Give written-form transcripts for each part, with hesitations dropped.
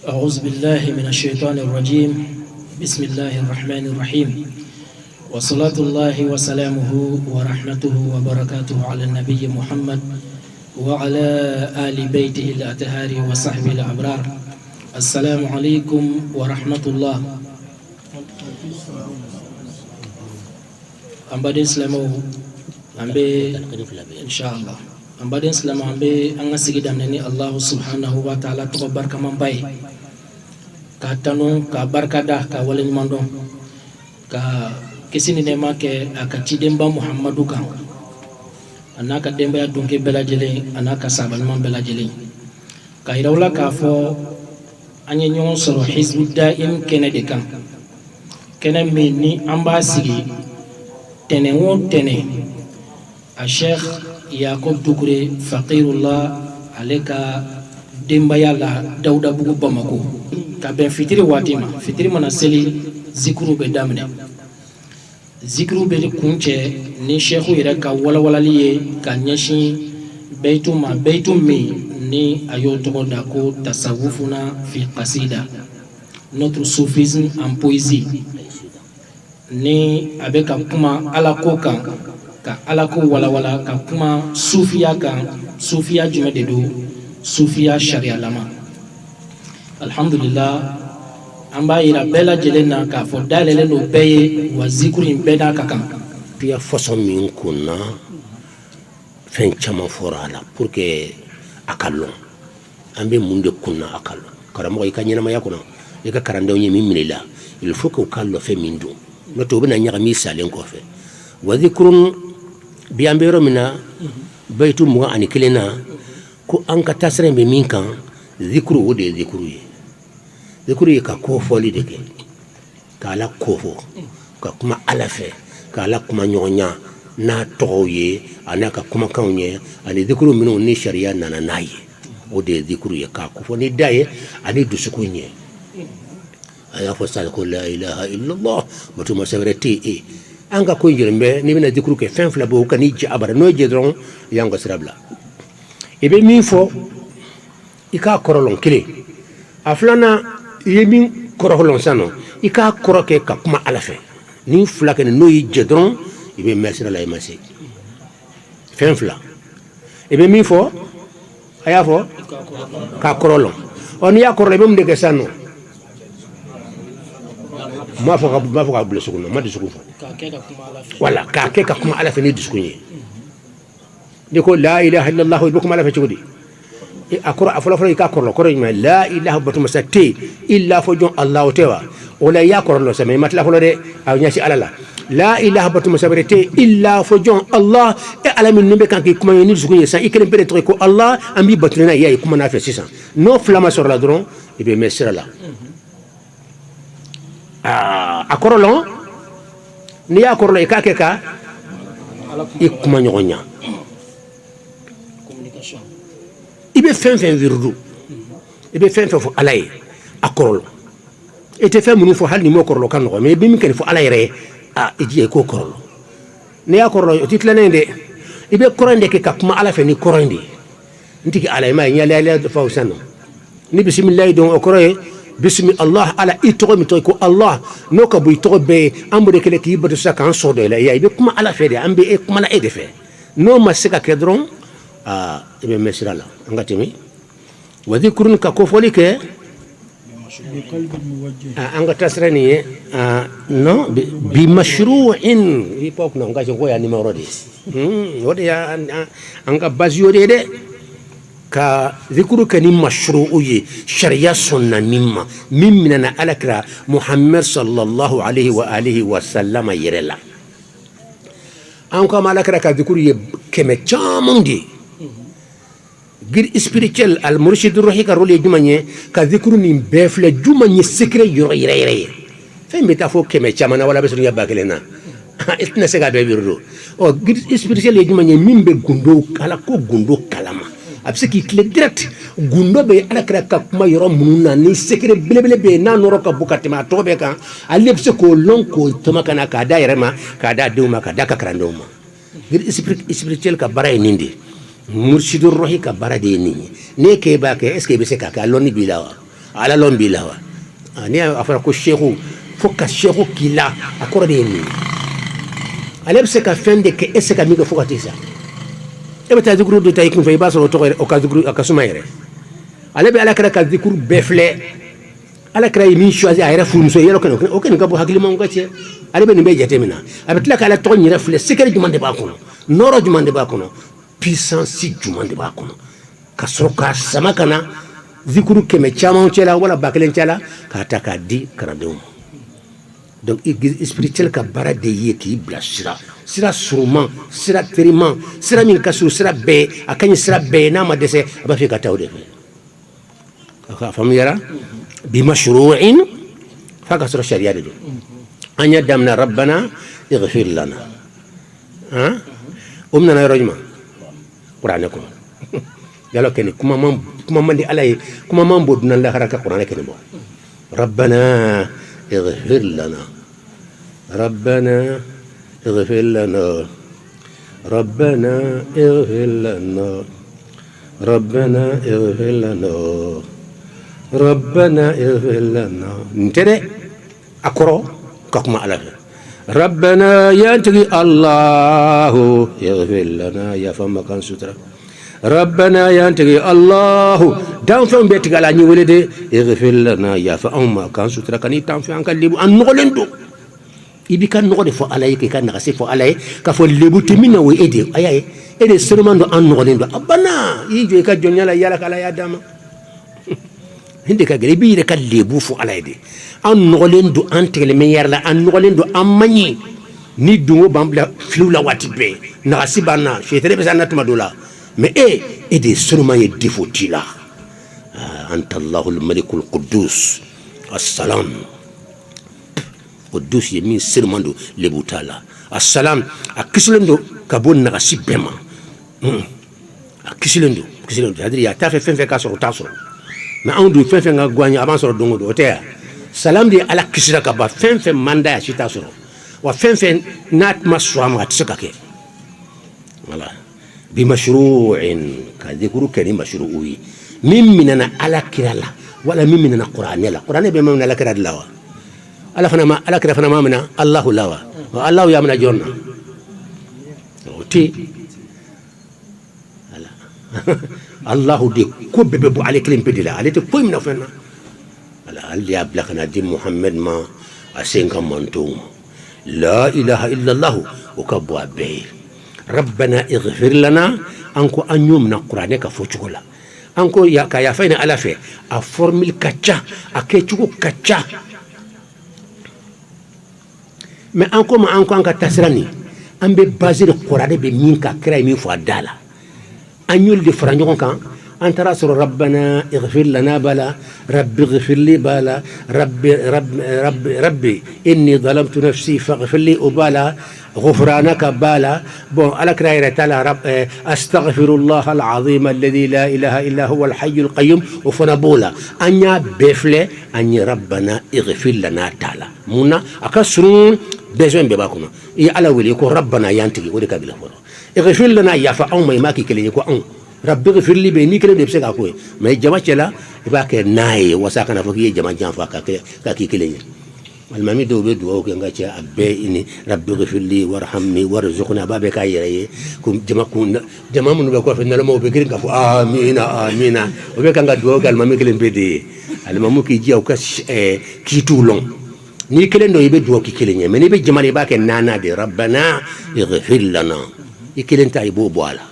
أعوذ بالله من الشيطان الرجيم بسم الله الرحمن الرحيم وصلاة الله وسلامه ورحمته وبركاته على النبي محمد وعلى آل بيته الأطهار وصحبه الأبرار السلام عليكم ورحمة الله أمبادين سلامو أمبي إن شاء الله أمبادين سلامو أمبي أنغا سيدنا نني الله سبحانه وتعالى تبارك من باي كاتانو كبركة كولين مندو كسيني نما كأكتشيدمبا محمدو كان anaka demba ya dunke bela jele anaka saban man bela jele kairawla ka fo anye nyon soro hizbud daim kene de kan kene ni ambasigi tene won tene a sheikh yakub dukure faqirullah aleka demba yalla dauda bugu bamako ka ben fitiri watima fitiri mana seli zikru be damne zikru be kunche ni sheikhu yɛrɛ ka walawalali ye ka ɲɛsin beitu min ni a y'o tɔgɔ da ko tasawufuna fi qasida notre soufisme en poésie ni a bɛ ka kuma alako kan ka alako walawala ka kuma sufiya kan sufiya jumɛn de don sufiya sariyalama alhamdulillah an b'a yira bɛɛ lajɛlen na k'a fɔ dayɛlɛlen don bɛɛ ye wa zikuru in bɛɛ n'a ka kan pia façon min kunna fen chama forala pour que akalon ambe munde kunna akalon karamo ika nyina maya kuna ika karande onye mimila il faut que kallo fe mindu no to bina nyaka mi salen ko fe wa dhikrun bi ambero mina baytu mu ani kelena ko an ka tasre be min kan dhikru wode dhikru ka ko foli de ke kala kofo ka kuma ala fe kala kuma nyonya na toye anaka kuma kaunye ani dhikru minu ni sharia nana naye ode dhikru ya ka ko ni daye ani dusukunye aya fo sal ko la ilaha illa allah batuma sabrati anga ko njirmbe ni bina dhikru ke fen flabo kani jabara no jedron yanga sirabla ibe min fo ika korolon kile aflana yemin korolon sano ika koroke ka kuma alafe ni fula kene no yi jedron ibe mesira la imasi fen fula ibe mi fo aya fo ka korolon on ya korole be mde kesano ma fo ka bule sukuno ma disuku fo wala ka ke ka kuma ala fe ni disukunye ni ko la ilaha illa allah ibukum ala fe chudi akora afala ka korlo koro ma la ilaha batuma satti illa fo jon allah tewa wala ya korlo sama matla fo de aw nyasi alala la ilaha batuma sabrete illa fo jon allah e ala min numbe kan ki kuma ni zukunye sa ikene pere ko allah ambi batuna ya kuma na fe 600 no flama sur la dron e be mesra la akorlo ni ya korlo ka ke ka ikuma nyonya ibe fen virdu ibe fen fo alay akorlo ete fe munu fo halni mo korlo kan no mais bi mi ken fo alay re ejie ko korlo ne akorlo titlane de ibe korande ke kapma ala fe ni korande ndiki alay ma nyale ala fa usano ni bismillah don okoroye bismi allah ala ito mi to ko allah no ka bu to be ambude kele ki bado sa kan so de la ya ibe kuma ala fe de ambe e kuma la e de fe no masika kedron ibe mesira la ngatimi wa dhikrun ka ko foli ke anga tasrani no bi mashru'in ipok no ngaje ko ya numero de wode ya anga bazio de ka dhikru kani mashru'u ye sharia sunna mimma alakra muhammad sallallahu alaihi wa alihi wa sallama yirela anka malakra ka dhikru ye keme chamundi gir spirituel al murshid ruhi ka role jumanye ka dhikru ni befle jumanye secret yore fe meta fo keme chamana wala besu ya bakelena itna sega be birdo o gir spirituel jumanye mimbe gundo kala ko gundo kalama abse ki clé direct gundo be ala kra ka kuma yoro mununa ni secret belebele be na noro ka bukati ma tobe kan alle bse ko lon ko toma kana ka da yerema ka da duma ka da ka krandoma gir spirituel ka bara nindi mursidur rohi ka bara de ni ne ke ba ke est ce que be se ka lonni bilawa ala lombi la wa ani afara ko sheikhu foka sheikhu kila akora de ni ale se ka fende ke ese ka mi ko foka tisa e bata zikru do tay kun fay ba so to o ka zikru akasuma yere ale be ala kara ka zikru befle ala kara mi choisi ayra fum so yelo kan o kan ka bo hakli mo ngati ale be ni be jete mina abe tla kala to nyira fle sekere jumande ba kono noro jumande ba kono puissance jumande ba kono kasroka sama kana zikuru keme chama chela wala bakelen chela ka taka di karadum donc spirituel ka bara de yeki blasira sira surman sira teriman sira min kasu sira be akany sira be na ma dese aba fi ka tawde ka famiyara bi mashru'in fa kasra sharia de anya damna rabbana ighfir lana ha umna na rojma qur'anakum yalo kene kuma man di alay kuma man boduna la haraka qur'ana kene bo rabbana اغفر لنا ربنا اغفر لنا ربنا اغفر لنا ربنا اغفر لنا ربنا اغفر لنا نتري اقرا كما على ربنا ينتقي الله يغفر لنا يا فما كان سترة ربنا ينتقي الله دام فهم بيتك على نيولد يغفر لنا يا فما كان سترة كان يتام في أنك اللي أن نغلندو ibi kan nogode fo alay ke kan nagasi fo alay ka fo lebu timina we ede ayaye ede sermando an nogolendo abana yijo ka jonyala yala kala ya dama hinde ka gele bi de ka lebu fo alay de an nogolendo an tele me yarla an nogolendo amani ni dungo bambla fiula watibe nagasi bana shetere be sanatu madola mais ede sermando ye defotila anta allahul malikul quddus assalam قدوس يمين سرماندو لبوتالا السلام اكسلندو كابون نغسي بما اكسلندو هادري يا تافي فين كاسو تاسو ما اندو فين غواني ابان سو دونغو اوتيا سلام دي على كسرا كبا فين ماندا شي تاسو وفين نات مسوا ما تسكاكي والله بمشروع كذكر كلمه مشروعي مننا على كرالا ولا مننا قران لا قران بما لا كرا لا ala fana ma mina Allahu lawa wa Allahu ya mina jonna oti ala Allahu de ko bebe bu ale klim pedila ale te ko mina fena ala al ya blakana di Muhammad ma asenga mantum la ilaha illa Allah wa kabwa be rabbana ighfir lana anko anyum na qur'ane ka fochugola anko ya ka ya faina ala fe a formule kacha akechugo kacha mais encore anka tasrani ambe basé de qur'an be min ka kra mi fo dala anyul de franjon kan antara sur rabbana ighfir lana bala rabbi ighfir li bala rabbi inni zalamtu nafsi faghfir li ubala غفرانك بالا بون على كرايرة تعالى رب استغفر الله العظيم الذي لا اله الا هو الحي القيوم وفنبولا انيا بفله اني ربنا اغفر لنا تعالى منا اكسرون بيزون بباكنا يا على ولي يكون ربنا ينتقي ودي كاغلا اغفر لنا يا فاون ما ماكي كلي يكون ان رب اغفر لي بني كلي دبسك اكو ما جما تشلا يباك ناي وساكنا فكي جما جان فاكا كاكي كلي المامي دو بدو كي غاتي ابي اني ربي اغفر لي وارحمني وارزقنا بابك ايري كم جما من بكو في نلمو بكرين كفو امين امين وبك غادو قال مامي كلين بدي المامو كي جيو كاش كي تولون ني كلين دو يبدو كي كلين مي بي جمال باك نانا دي ربنا اغفر لنا يكلين تاي بو بوالا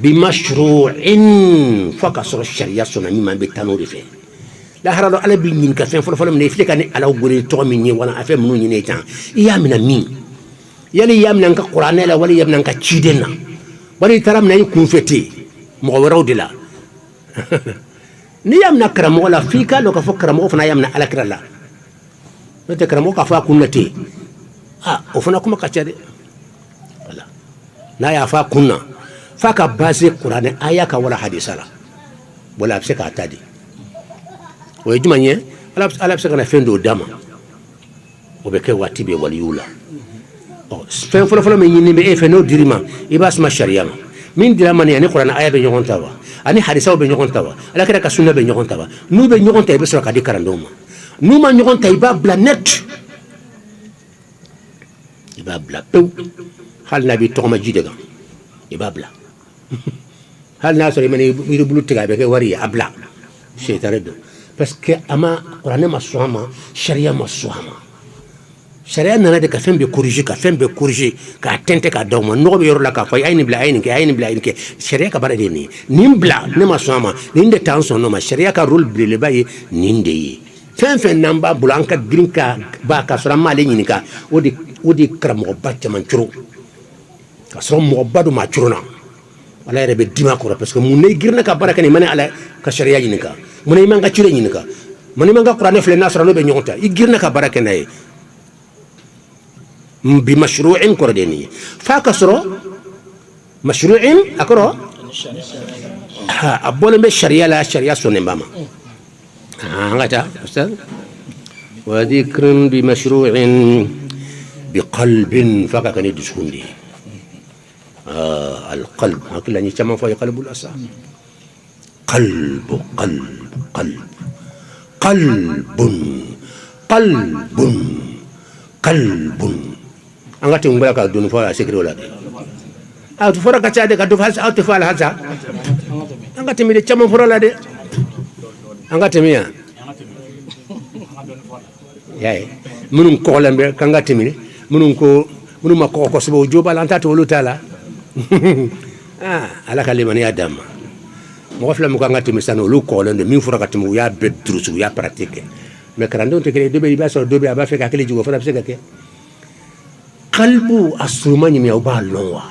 بمشروع فكسر الشريعه سنه مي بتانوري في la haralo ala bi nyin ka fen folo folo ne fleka ni ala gori to min ni wala afa mun ni ne tan iya mina min yali yam nan ka qur'ana la wali yam nan ka cidenna bari taram nay kun fete mo waraw dila ni yam na karamo wala fika lo ka fo karamo fana yam na ala krala mete karamo ka fa kunnati o fana kuma ka tiade wala na ya fa kunna fa ka base qur'ana aya ka wala hadisa la wala se ka tadi ويجمعني على بسكنا فين دو دما وبكي واتيبي وليولا فين فلو من يني بي فين دو ديرما يباس ما شريان min dira mani ani qur'an aya be nyogon tawa ani hadisa be nyogon tawa ala kira ka sunna be nyogon tawa nu be nyogon tawa be so ka di karandoma nu ma nyogon tawa ba bla net iba bla pew hal nabi to ma jide ga iba bla hal na so mani wiru bulu tiga be ke wari abla shaytan do parce que ama qur'an ma suama sharia ma suama sharia nana de ka fembe corriger ka tente ka dawma no be yor la ka fay ayni bla ayni ke sharia ka barade ni nimbla ne ma suama ninde tanson no ma sharia ka rule ble le baye ninde yi fen namba bulanka grinka ba ka sura male ni ka odi kramo bacca man churu ka so mo badu ma churuna ala rebe dima ko parce que mun ne girna ka baraka ni mane ala ka sharia ni ka mun ne manga chure ni ka mun ne manga qur'an fle nasra no be nyonta i girna ka baraka nay bi mashru'in kordeni fa kasro mashru'in akro abone be sharia la sharia sonne bama ngata ustaz wa dhikrun bi mashru'in bi qalbin fa ka ni disundi القلب هكذا يعني كما في قلب الأسى قلب أنغتي مبارك دون فلا سكر ولا أو تفرق كذا كذا فاس أو تفعل هذا أنغتي ميد كما فرلا ده أنغتي ميا ياي منو كولم كأنغتي ميد منو ما كوكو سبوا جوبا لانتا تقولوا تلا ala kalimani adam mo fla mo ngati misano lu ko lende min fura katimu ya bedrusu ya pratique me karando te kele dobe ba so dobe aba fe ka kele jugo fara fse ka ke qalbu asumani mi oba lonwa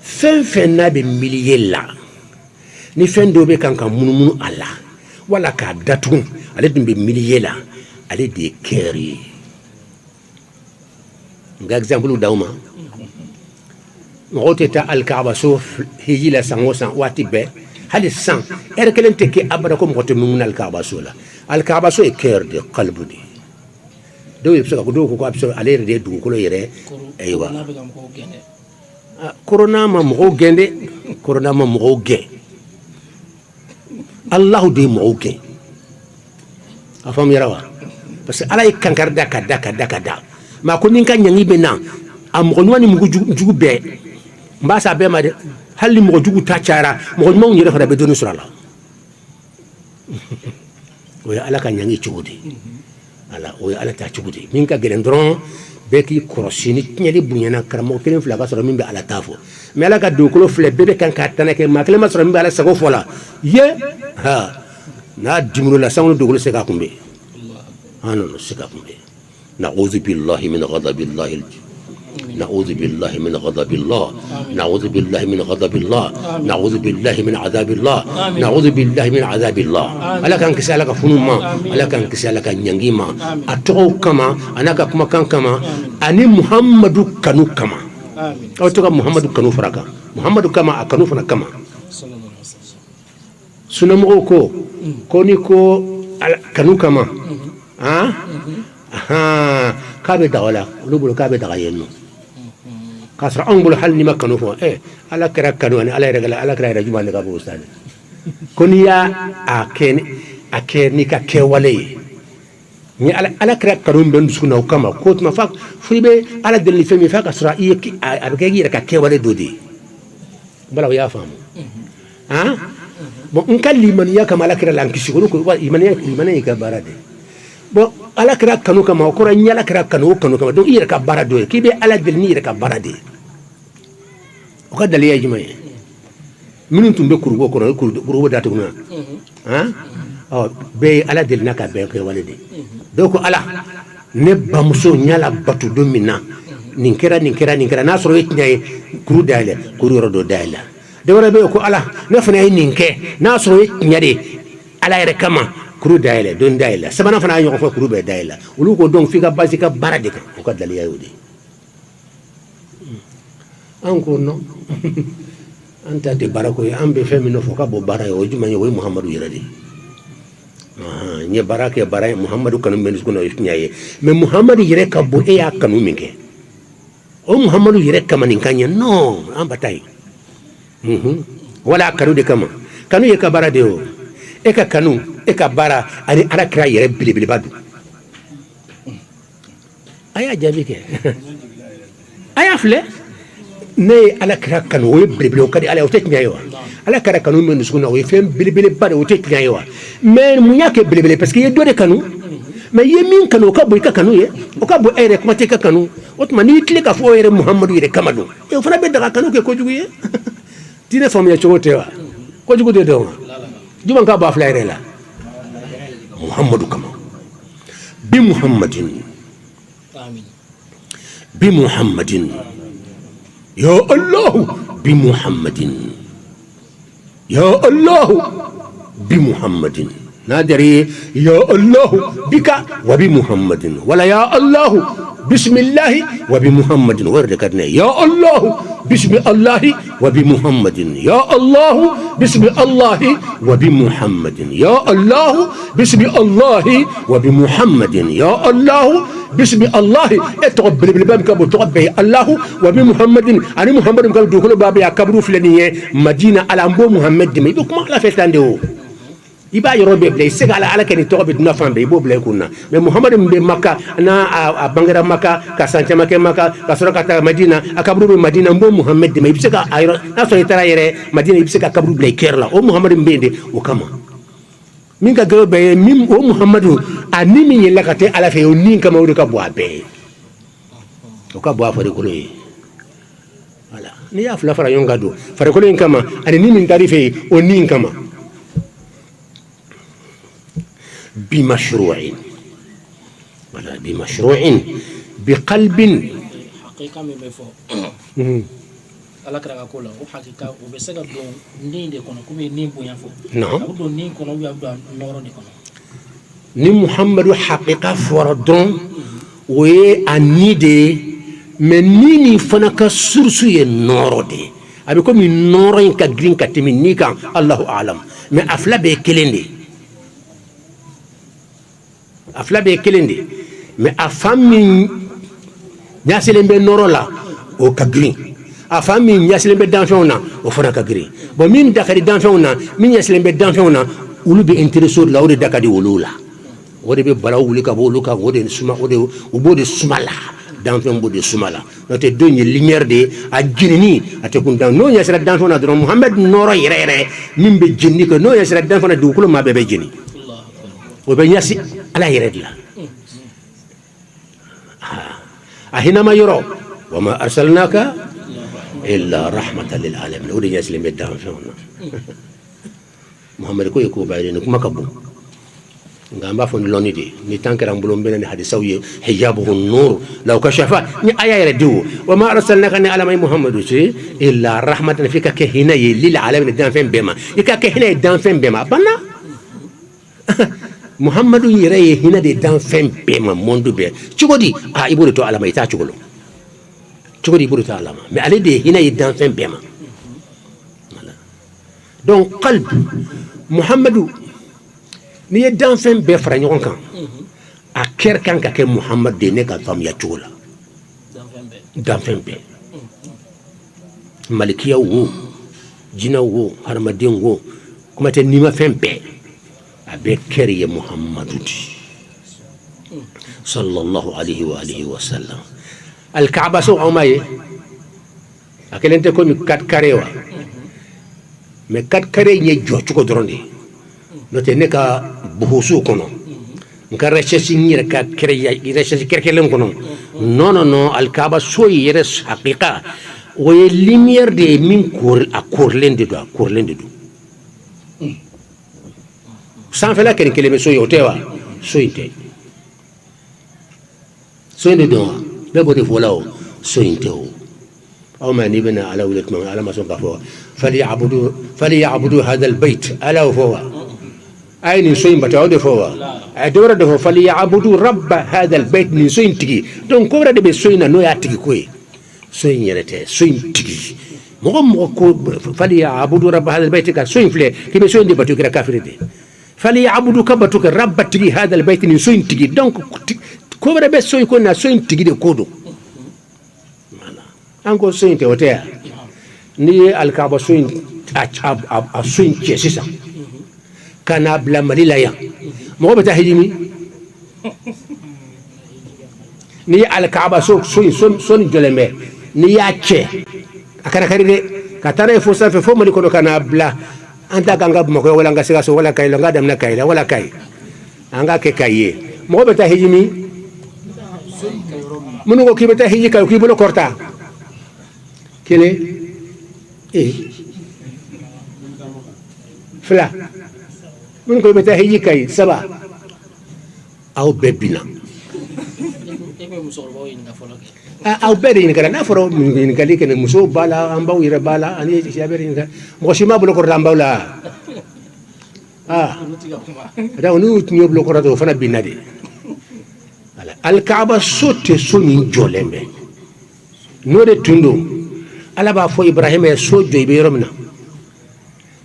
fen na be miliyela ni fen dobe kan kan munumunu ala wala ka datu ale dumbe miliyela ale de keri nga exemple dauma ngoteta alkaaba sof hijila sangosan wati be hali san erkelen teke abada ko ngote mun alkaaba sola alkaaba so e cœur de qalbu di do yebsa ko do ko abso alere de dun ko yere aywa corona ma mo gende allah de mo ge afam yarawa parce que ala kankar daka ma ko ninka nyangi be na am ko nwani mu jugu be mbasa be ma de halli mo jugu tachara mo mo nyere fara be doni surala o ya ala ka nyangi chugudi ala o ya ala ta chugudi min ka gelen dron be ki korosini nyeli bunyana karamo kelen fla ka soro min be ala tafo me ala ka dokolo fle bebe kan ka tanake ma kelen ma soro min be ala sago fola ye ha na dimuro la sangno dokolo se ka kumbe ano se ka kumbe na'udhu billahi min ghadabillahi نعوذ بالله من غضب الله نعوذ بالله من غضب الله نعوذ بالله من عذاب الله نعوذ بالله من عذاب الله ألا كان كسالك فنما ألا كان كسالك نيانجيما أتوه كما أنا كما كان كما أني محمد كانوا كما أو تقول محمد كانوا فرقا محمد كما كانوا فنا كما سنموكو كونيكو كانوا كما كابي دغلا لوبلو كابي دغاينو kasra angul hal ni makano fo ala kra kanu ani ala regala ala kra rajuma le gabo ustad koniya akeni ka kewale ni ala kra kanu ben sukuna kama ko ma fa fuibe ala del femi fa kasra yeki abgegi ka kewale dodi bala ya famu bon nkalli man ya kama ala kra lankisi ko imani ka barade bon ala kra kanu kama ko nyala kra kanu kama donc ira ka barado kibe ala del ni ira ka barade o ka daliya jumay minun tumbe kurgo ko kurgo datu na be ala del naka be ko walide donc ala ne bamuso nyala batu do mina ninkera na soro yitnay kuru dale kuru rodo dale de wara be ko ala ne fana ninke na soro yitnyade ala ere kama kuru dale don dale sabana fana yo ko kuru be dale ulu ko donc fika basika barade ko ka daliya yodi encore non anta de barako ambe femino foka bo bara o juma yo muhammadu yiradi nye barake bara muhammadu kanu men ko no nyaye mais muhammadu yire ka bo e yakanu minke o muhammadu yire ka manin kanya no ambatai wala kanu de kama kanu ye ka bara de o e ka kanu e ka bara ani ala kira yɛrɛ belebeleba don a y'a jaabi kɛ a y'a filɛ ne ye ala kira kanu o ye belebele o ka di ala ye o tɛ tiɲɛ ye wa ala kira kanu min dusukun na o ye fɛn belebeleba de o tɛ tiɲɛ ye wa mais mun y'a kɛ belebele parce que i ye dɔ de kanu mais i ye min kanu o ka bon i ka kanu ye o ka bon e yɛrɛ kuma tɛ i ka kanu o tuma n'i tile k'a fɔ o yɛrɛ muhamadu yɛrɛ kama don o fana bɛ daga kanu kɛ kojugu ye diinɛ faamuya cogo tɛ wa kojugu tɛ dɔn wa juma k'a ba fila yɛrɛ la muhamadu kama bi muhammadin بمحمد يا الله بمحمد يا الله بمحمد نادري يا الله بك وبمحمد ولا يا الله بسم الله وبمحمد وردكرنا يا الله بسم الله وبمحمد يا الله بسم الله وبمحمد يا الله بسم الله وبمحمد يا الله بسم الله اتقبل بالباب كابو تقبل الله وبمحمد انا محمد كابو دخل باب يا كبرو فلانيه مدينه على امبو محمد دمي بكم لا فتاندو iba yoro be blay sega ala ken to be duna fambe bo blay kunna mais muhammad mbe makka na a bangara makka ka sancha makka makka ka sura kata madina akabru be madina mbo muhammad de ibi sega ayro na so itara yere madina ibi sega kabru blay kerla o muhammad mbe de o kama min ga go be mim o muhammadu animi yella kate ala fe o nin kama o ka bo abe o ka bo afare ko le wala ni ya fla fara yonga do fare ko le kama ani min tarife o nin kama بمشروع ولا بمشروع بقلب حقيقة من بفو ala kara ko la o hakika o be se ka don nin de kono comme nin bonya fo non o don nin kono ya don noro de kono ni muhammadu haqiqa foradon o ye ani de mais ni fana ka sursu ye noro de abi comme noro in ka green ka temi ni kan Allahu a'lam mais afla be kelende afla be kelende mais a fami nyaselen be noro la o ka green a fami nyaselen be danfon na o fana ka green bon min dakari danfon na min nyaselen be danfon na ulu be interesso la o de dakadi wolula o de be bala wuli ka bo luka o de suma o de o bo de sumala danfon bo de sumala no te donye lumière de a jinni ate kun dan no nyasela danfon na don muhammad noro yere min be jinni ko no nyasela danfon na du kulo ma be jinni o be nyasi ala yere la ahina ma yoro wama arsalnaka illa rahmatan lil alamin o de nyasi le medan fona muhammad ko yeko bayre ne kuma kabu ngamba fon loni de ni tankara mbulom benen hadisaw ye hijabuhu nur law kashafa ni aya yere diwo wama arsalnaka ni alamay muhammadu ci illa rahmatan fika ke hina ye lil alamin dan fen bema ika ke hina dan fen bema banna muhammadu yere ye hina de dan fen bema mondu be cugodi a iburu to alama ita cugolo cugodi iburu to alama mais ale de hina ye dan fen bema donc qalb muhammadu ni ye dan fen be fara ɲɔgɔn kan a kɛr kan ka kɛ muhammad de ne ka faamuya cogo la dan fen bɛɛ malikiya wo jinɛ wo hadamaden wo kuma tɛ nima fɛn bɛɛ a bɛ kɛr ye muhammadu di sallallahu alaihi wa alihi wa sallam alkaaba so aw ma ye a kelen tɛ komi 4 carré wa mais 4 carré ɲɛ jɔ cogo dɔrɔn de note ne ka buhusu kono nka recherche nyere ka recherche kerkelen kono non alkaaba so yere haqiqa o ye lumière de min korlende do sans fela ken keleme so yotewa so inte so inde do be bode folao so inte o aw ma ni bena ala wulat ma ala ma so ka fo فليعبدوا هذا البيت الا هو أين سوين بتاعود فوا أدورة ده فليعبدوا رب هذا البيت من سوين تجي دون كورة ده بسوين نو ياتجي كوي سوين يرته سوين تجي فليعبدوا رب هذا البيت كسوين فلي كي بسوين دي بتوع كذا كافر ده فليعبدوا كبتوع رب تجي هذا البيت من سوين تجي دون كورة بسوين كنا سوين تجي ده كودو أنكو سوين تهوتها ni alkaaba so a so in cɛ sisan ka n'a bila mali la yan mɔgɔ bɛ taa hiji min ni alkaaba so ni jɔlen bɛ n'i y'a cɛ a kana kari dɛ ka taa n'a ye fo sanfɛ fo mali kɔnɔ ka n'a bila an ta k'an ka bamakɔ wala an ka sikaso wala kayi la n ka daminɛ kayi la wala kayi an ka kɛ kayi ye mɔgɔ bɛ taa hiji min minnu ko k'i bɛ taa hiji kayi k'i bolo kɔrɔta kelen fila minnu ko i bɛ taa hiji kayi saba aw bɛɛ binna aw bɛɛ de ɲininkara n'a fɔra ɲininkali kɛ musow b'a la an baw yɛrɛ b'a la ani siya bɛɛ de ɲininka mɔgɔ si m'a bolo kɔrɔta an baw la donc n'u tun y'o bolo kɔrɔta o fana binna de alikaaba so tɛ so min jɔlen bɛ n'o de tun don ala b'a fɔ ibrahima ye so jɔ i bɛ yɔrɔ min na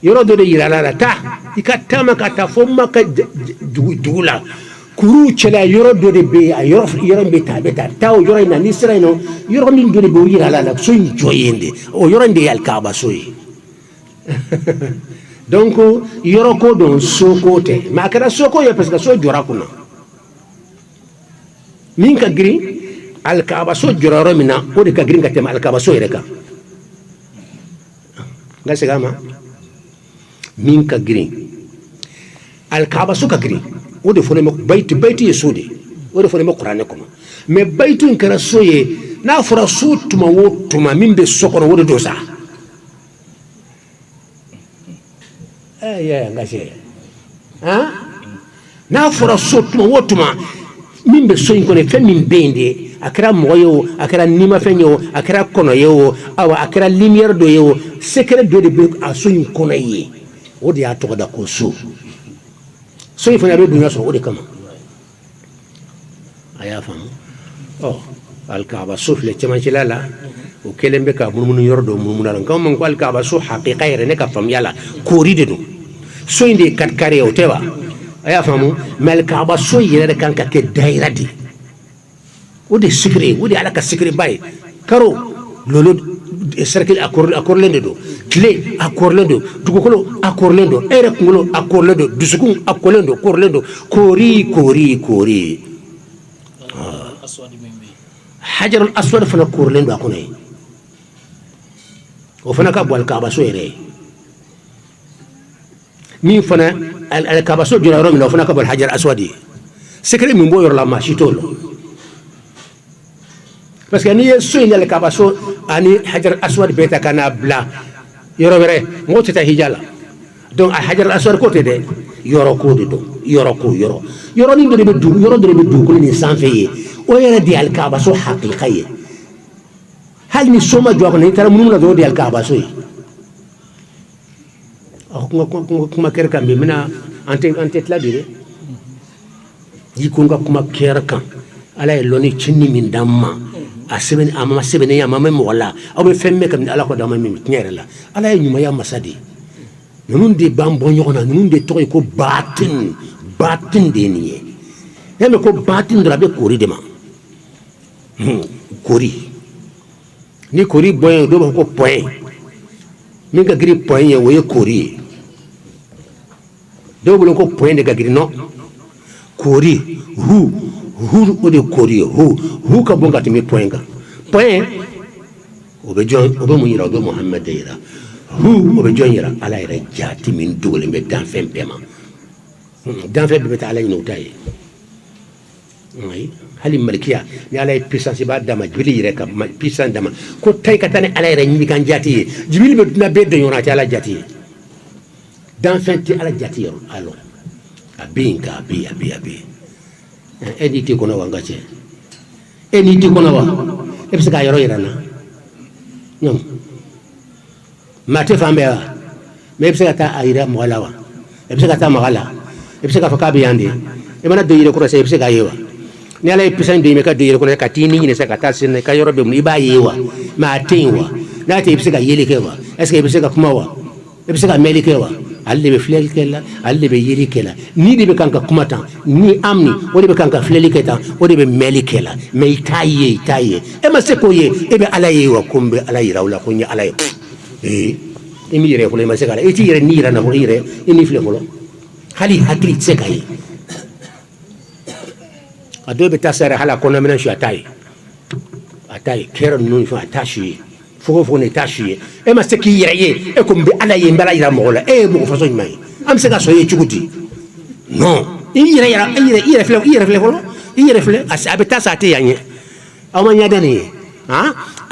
yɔrɔ dɔ de yira la taa i ka taama ka taa fo maka dugu la kuruw cɛla yɔrɔ dɔ de bɛ yen a yɔrɔ bɛ taa taa o yɔrɔ in na n'i sera yen nɔ yɔrɔ min dɔ de bɛ o yira la so in jɔ yen de o yɔrɔ in de ye alikaaba so ye donc yɔrɔ ko don so ko tɛ mais a kɛra so ko ye parce que so jɔra kunna min ka girin alikaaba so jɔra yɔrɔ min na o de ka girin ka tɛmɛ alikaaba so yɛrɛ kan n ka segin a ma min ka girin alikaaba so ka girin o de fɔlen bɛ bayitu ye so de o de fɔlen bɛ kuranɛ kɔnɔ mais bayitu in kɛra so ye n'a fɔra so tuma o tuma min bɛ so kɔnɔ o de don sa n ka se n'a fɔra so tuma o tuma min bɛ so in kɔnɔ fɛn min bɛ yen de a kɛra mɔgɔ ye o a kɛra nimafɛn ye o a kɛra kɔnɔ ye o awa a kɛra lumière dɔ ye o secret dɔ de bɛ a so in kɔnɔ ye o de y'a tɔgɔ da ko so so in fana bɛ bonya sɔrɔ o de kama a y'a faamu alikaaba so filɛ cɛmancɛla la o kɛlen bɛ ka munumunu yɔrɔ dɔ munumunu la nka man ko alikaaba so hakika yɛrɛ ne ka faamuya la koori de don so in de ye kari-kari ye o tɛ wa a y'a faamu mais alikaaba so yɛrɛ de kan ka kɛ dayira de o de sikiri o de ala ka sikiriba ye karo lolo cercle a kɔrɔlen de don tile a kɔrɔlen don dugukolo a kɔrɔlen don e yɛrɛ kunkolo a kɔrɔlen don dusukun a kɔrɔlen don kɔrɔlen don koori hajarul aswad fana kɔrɔlen don a kɔnɔ ye o fana ka bɔ alikaaba so yɛrɛ ye min fana alikaaba so jɔra yɔrɔ min na o fana ka bɔ hajar aswad ye secret min b'o yɔrɔ la maa si t'o dɔn parce que n'i ye so in da alikaaba so ani hajar aswad bɛɛ ta ka n'a bila yɔrɔ wɛrɛ mɔgɔ tɛ taa hija la donc a hajar aswad ko tɛ dɛ yɔrɔ ko de don yɔrɔ ko yɔrɔnin dɔ de bɛ dugukolo nin sanfɛ ye o yɛrɛ de ye alikaaba so hakika ye hali ni so ma jɔ a kɔnɔ n'i taara munumunu na dɔrɔn o de ye alikaaba so ye kuma kɛra kan bi mina an tɛ tila de dɛ i ko n ka kuma kɛra kan ala ye lɔnni cini min d'an ma a ma sɛbɛnni a ma mɛn mɔgɔ la aw bɛ fɛn bɛɛ kabini ala ko d'an ma min tiɲɛ yɛrɛ la ala ye ɲumanya masa de ye ninnu de b'an bɔ ɲɔgɔn na ninnu de tɔgɔ ye ko batin de ye nin ye e mɛn ko batin dɔrɔn a bɛ koori de ma koori ni koori bɔn ye dɔw b'a fɔ ko pɔn min ka girin pɔn ye o ye koori ye dɔw bolo ko pɔn de ka girin nɔ koori hu o de koori ye hu ka bon ka tɛmɛ pɔn kan pɔn o bɛ mun yira o bɛ muhammed de yira hu o bɛ jɔn yira ala yɛrɛ jaati min dogolen bɛ danfɛn bɛɛ ma danfɛn bɛɛ bɛ taa ala ɲini o ta ye hali malikiya ni ala ye puissance b'a d'a ma jibili yɛrɛ ka puissance d'a ma ko tayi ka taa ni ala yɛrɛ ɲini kan jaati ye jibili bɛ dunan bɛɛ dɔn ɲɔgɔn na a tɛ ala jaati ye danfɛn tɛ ala jaati yɔrɔ a lɔn a bɛ yen nka a bɛ yen e n'i tɛ kɔnɔ wa n ka cɛ e n'i tɛ kɔnɔ wa e bɛ se k'a yɔrɔ yira n na maa tɛ fan bɛɛ wa mɛ e bɛ se ka taa a yira mɔgɔ la wa e bɛ se ka taa mɔgɔ la e bɛ se k'a fɔ k'a bɛ yan de e mana don yɛrɛ kɔrɔ sisan e bɛ se k'a ye wa ni ala ye puissance don i ma ka don yɛrɛ kɔrɔ ka t'i ni ɲini sisan ka taa sen na i ka yɔrɔ bɛ mun i b'a ye wa mɛ a tɛ yen wa n'a tɛ i bɛ se ka yeli kɛ wa est ce que i bɛ se ka kuma wa i bɛ se ka mɛnli kɛ wa ale de bɛ filɛli kɛ la ale de bɛ yeli kɛ la ni de bɛ kan ka kuma tan ni am ni o de bɛ kan ka filɛli kɛ tan o de bɛ mɛnli kɛ la mɛ i t'a ye e ma se k'o ye e bɛ ala ye wa ko n bɛ ala yira aw la ko n ye ala ye imi yere folo ma se kala eti yere ni rana folo yere ini fle folo hali hakli se kai ado be tasara hala kona mena shi atai kero nun fa tashi foko ne tashi e ma se ki yere e ko be ala ye mbala ira mola e mo fa so mai am se ka so ye chukuti non yere fle yere fle abe tasate yanye awma nyada ni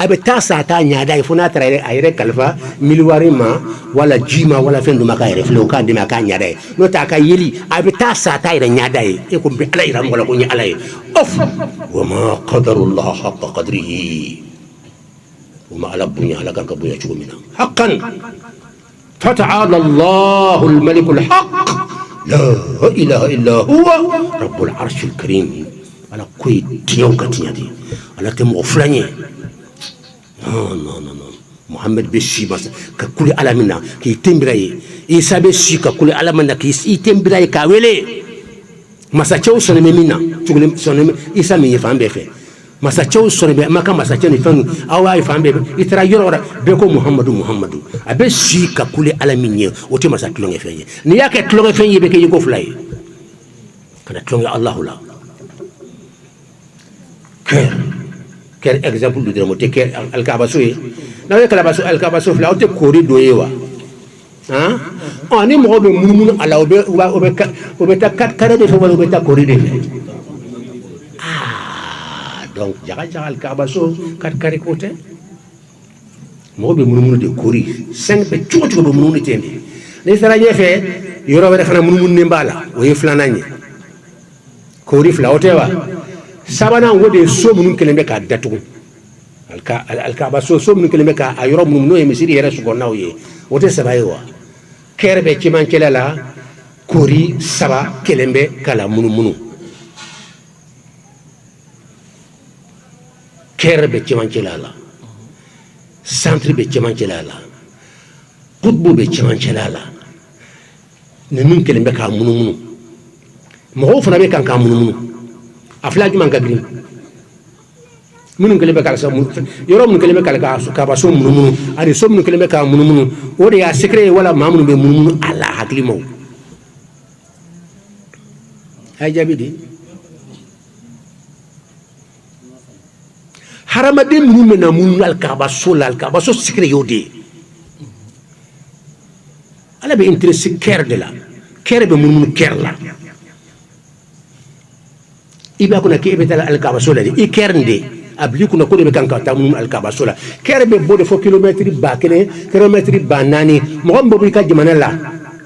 abe tasata nyada ifuna tare ayre kalfa milwari ma wala jima wala fendu maka yere fle ka de maka nyada no ta ka yeli abe tasata ire nyada e ko be ala ira mola ko nya ala of wa ma qadarullah haqqa qadrihi wa ma ala bunya ala kan ka bunya chugumina haqqan fata'ala allahul malikul haqq لا إله إلا هو رب العرش الكريم على كوي تيوم كتيادي على تم غفلاني non محمد بشي بس ككل على منا كي تمبراي إيسا بشي ككل على منا كي تمبراي كاولي مساتشو سنمي منا تقول سنمي إيسا مي يفهم بفه مساتشو سنمي ما كان مساتشو نفهم أو يفهم بفه يترى يورا بيكو محمد أبشي ككل على منا وتي مساتشو نفهم نياك تلون نفهم يبكي يكو فلاي كنا تلون الله لا كير example du dramo te كير الكاباسوي ناوي كلاباسو الكاباسو فلا اوتي كوري دويوا اني مو بي منمون على وبتا كات كاري دي فوالو بتا كوري دي donc jaga الكاباسو كات كاري كوتي مو بي منمون دي كوري 5 be chuko be منمون tendi ni sara jefe yoro be fana منمون ni mbala o yeflananye kori fla otewa sabana ngode so munun kelembe ka datu alka so munun kelembe ka ayoro munun no emisiri yere sugo nawye wote sabayewa kerbe kiman kelela kori saba kelembe kala munun kerbe kiman kelela centre be kiman kelela qutbu be kiman kelela nenun kelembe ka munun mo fana be kan ka munun aflaji man gagri munun kelebe kala sa yoro mun kelebe kala ka ba so munun ari so mun kelebe ka munun o de ya secret wala mamun be munun ala hakli mo ay jabidi harama de munun na munun al ka ba so secret yodi ala be interesse ker de la ker be munun ker la iba kuna ke betala alkaba sola di ikernde abli kuna ko de kanka tamun alkaba sola kerbe bode fo kilometri ba kene kilometri ba nani mo gombo bi ka jimana la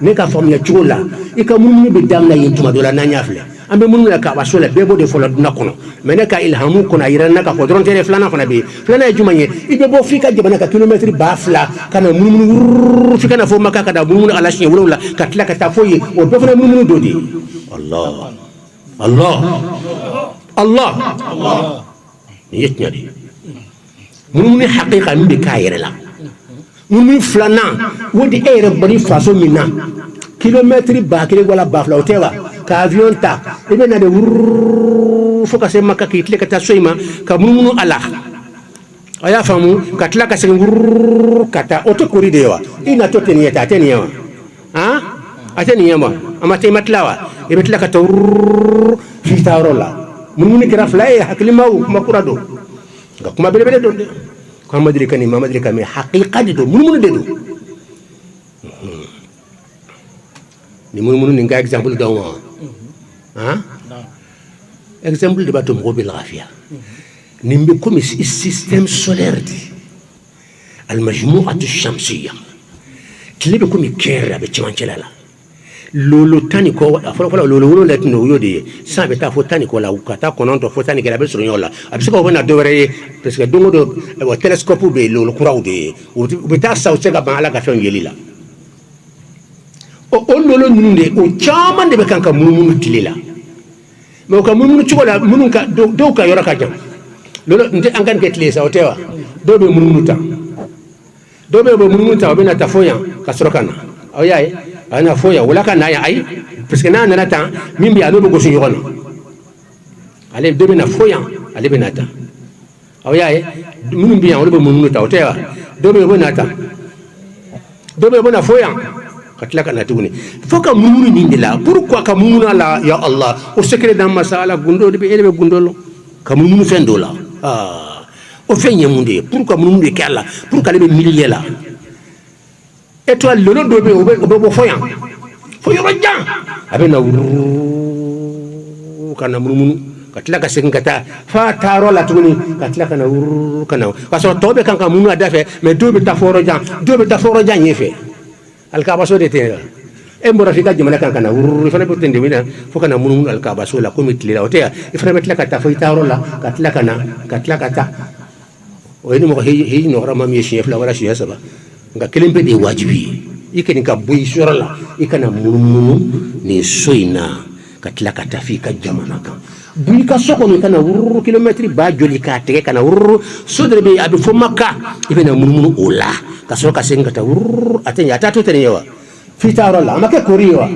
ne ka fam ya chula ika mun be damna yintuma dola na nyafle ambe mun la ka ba sola be bode fo la duna kono mene ka ilhamu kuna irana ka fodron tere flana fana be flana jumanye ibe bo fika jimana ka kilometri ba fla kana mun fika na fo maka kada mun ala shi wala ka tla ka ta foyi o be fana mun dodi الله يتنادي من حقيقة من بكاير لا من فلانا ودي اير بري فاسو منا كيلومتر باكري ولا بافلا وتوا كافيون تا ابن دي فوكا سي مكا كيتلي كتا سويما كمنو الله ايا فامو كاتلا كاسي كاتا اوتو كوري ديوا اينا تو تنيتا تنيوا ateniama amate matlawa ibetla ka tawr fi tarola mun kira flay haklimaw makurado ga kuma bele do ko madri kani mamadri kami haqiqa do mun de do ni mun ni nga exemple do exemple de batum robil rafia nimbe comme système solaire di al majmu'atu ash-shamsiyya tlibe comme kera be chimanchelala lolo tani ko folo lolo let no yodi sa be ta fo tani ko la ukata kononto fo tani kala be surunyola abisiko wona dowre parce que dongo do o telescope be lolo kurawde o be ta sa o sega ban ala ka fen yelila o lolo nunde o chama de be kanka mununu tilila mo ka mununu chugola munun ka do ka yora ka jam lolo nte angan ke tlesa o tewa do be mununu ta do be mununu ta be na tafoya ka sorokana o yaye ana foya wala kan na ya ay parce que na ta min bi alo go suñu xono ale do na foya ale be nata aw yaye min bi an wala be mununu taw tewa do be na ta do be bona foya katla kana tuguni foka munu ni ndila pourquoi ka munu la ya Allah o secret dans masala gundo de be elebe gundolo ka munu fendola o fenye munde pourquoi munu de kala pourquoi le millier là étoile le do be o be foya foyo rojan abena kana munu katla ka sekin kata fa taro la tuguni katla kana kana kaso tobe kan ka munu adafe mais do be ta foro jan yefe alkabaso de tera e mbora fika jumala kan kana fana butende mina foka na munu alkabaso la komiti la otea e fana metla kata fo taro la katla kata o ni mo he no rama mi chef la wala chef saba nga kelimpe de wajibi ikeni ka buy surala ikana munu ni soina katla kata fika jamana kan buy ka soko ni kana kilometri ba joli ka tege kana sodre be abi fo makka ibena munu ola kaso ka senga ta atenya tatu tene yawa fitaro la amake korea